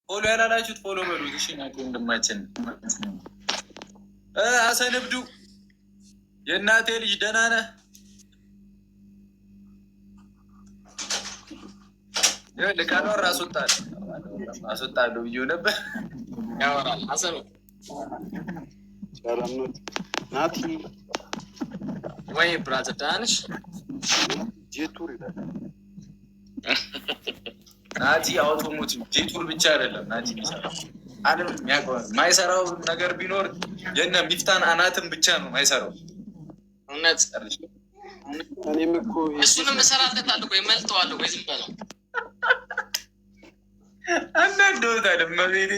ፎሎ ያላላችሁት ፎሎ በሉት። እሺ ናት ወንድማችን አሰንብዱ የእናቴ ልጅ ደህና ነህ? ልቃኖር አስወጣለሁ ብዬ ነበር። ያወራል አሰኑ ሰላምነት ናቲ ወይ ብራዘር ዳንሽ ጄቱር ይላል ናቲ አውቶሞቲቭ ጄቱር ብቻ አይደለም ናቲ የሚሰራው አለም ማይሰራው ነገር ቢኖር የነ ሚፍታን አናትን ብቻ ነው ማይሰራው። እውነት እኔም እኮ እሱንም እሰራለታለሁ ወይ መልጠዋለሁ ወይ ዝም በለው አንዳንዶታል መቤቴ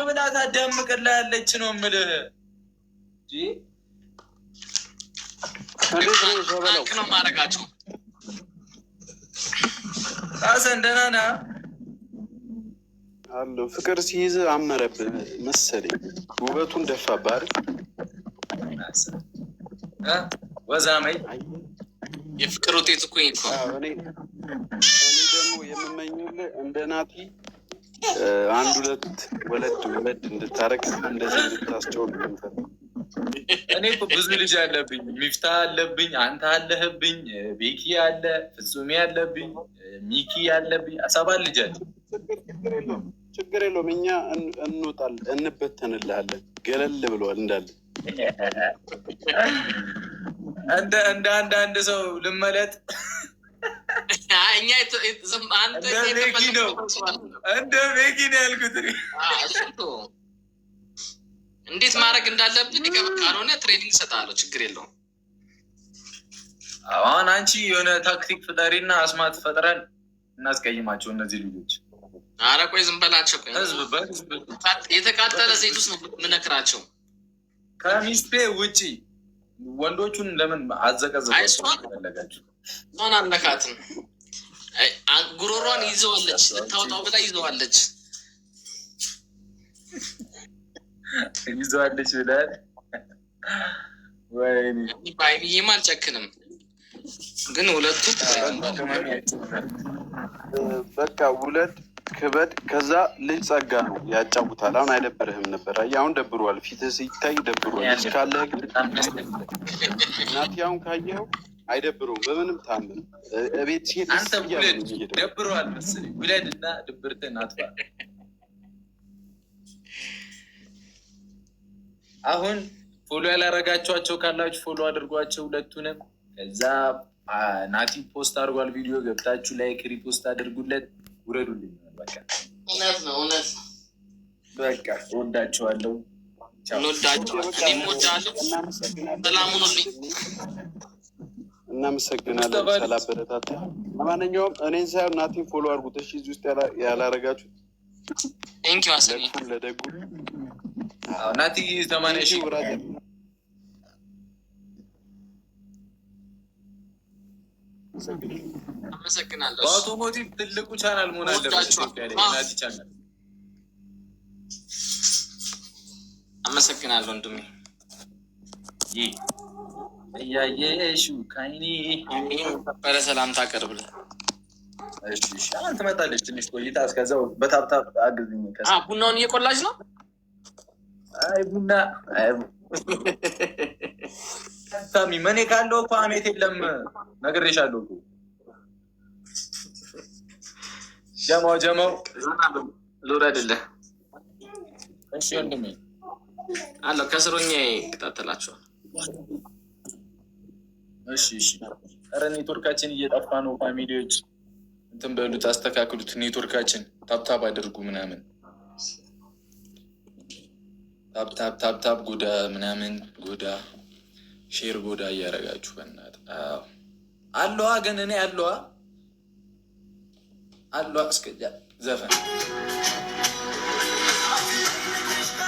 ብላ ታዳምቅላለች ነው የምልህ ነው ማድረጋቸው። ሀሰን ደህና ነህ? አለሁ። ፍቅር ሲይዝ አመረብህ መሰለኝ ውበቱን ደፋብህ ወዛመይ የፍቅር ውጤት እኮ እኔ ደግሞ የምመኝልህ እንደ ናቲ አንድ ሁለት ወለድ እንድታረግ እንደዚህ እንድታስጨው ነው። እኔ እኮ ብዙ ልጅ አለብኝ። ሚፍታ አለብኝ፣ አንተ አለህብኝ፣ ቤኪ አለ፣ ፍጹሜ አለብኝ፣ ሚኪ አለብኝ። 7 ልጅ አለ። ችግር የለውም። እኛ እንወጣለን፣ እንበተንልሃለን። ገለል ብለዋል እንዳለ እንደ አንዳንድ ሰው ልመለጥ እኛ እንደ ቤኪ ነው ያልኩት። እንዴት ማድረግ እንዳለብን ካልሆነ ትሬኒንግ እሰጥሃለሁ። ችግር የለውም። አሁን አንቺ የሆነ ታክቲክ ፍጠሪና አስማት ፈጥረን እናስቀይማቸው እነዚህ ልጆች። ኧረ ቆይ ዝም በላቸው። ቆይ ህዝብ የተቃጠለ ሴት ውስጥ ነው የምነክራቸው። ከሚስቴ ውጪ ወንዶቹን ለምን አዘቀዘቃችሁ? ሆን አነካትም። ጉሮሯን ይዘዋለች፣ ልታወጣው ብላ ይዘዋለች ብላል። ይህም አልጨክንም፣ ግን ሁለቱ በቃ ሁለት ክበድ። ከዛ ልጅ ጸጋ ነው ያጫውታል። አሁን አይደብርህም ነበር? አሁን ደብሯል፣ ፊትህ ሲታይ ደብሯል። ልጅ ካለህ ግን ናቲ አሁን ካየኸው አይደብረውም በምንም ታምር። እቤት ሲሄድ ደብሯል መሰለኝ። ውለድ እና ድብርትን አጥፋ። አሁን ፎሎ ያላረጋችኋቸው ካላችሁ ፎሎ አድርጓቸው ሁለቱንም። ከዛ ናቲ ፖስት አድርጓል ቪዲዮ፣ ገብታችሁ ላይክ ሪፖስት አድርጉለት፣ ውረዱልኝ። በቃ እውነት ነው። በቃ እወዳችኋለሁ። እናመሰግናለን ስላበረታታ። ለማንኛውም እኔን ሳይሆን ናቲን ፎሎ አድርጉት እሺ። እዚህ ውስጥ ያላረጋችሁት ለደጉ ናቲ 80,000 አመሰግናለሁ። በአውቶሞቲቭ ትልቁ ቻናል መሆን አለበት ናቲ ቻናል። አመሰግናለሁ ወንድሜ። እያየሽው ከአይኔ በረ ሰላምታ አቀርብልህ። እሺ አሁን ትመጣለች ትንሽ ቆይታ። እስከዛው በታብታብ አግዝኝ። ቡናውን እየቆላች ነው። አይ ቡና ታሚ መኔ ካለው እኮ አሜት የለም ነግሬሻለሁ እኮ። ጀማው ልውረድልህ። እሺ ወንድሜ አለው ከስሮኛ ይከታተላቸዋል። እሺ ኧረ ኔትወርካችን እየጠፋ ነው። ፋሚሊዎች እንትን በሉት፣ አስተካክሉት። ኔትወርካችን ታብታብ አድርጉ ምናምን፣ ታብታብ ጎዳ ምናምን ጎዳ ሼር ጎዳ እያደረጋችሁ በእናትህ። አለዋ ግን እኔ አለዋ እስከ ዘፈን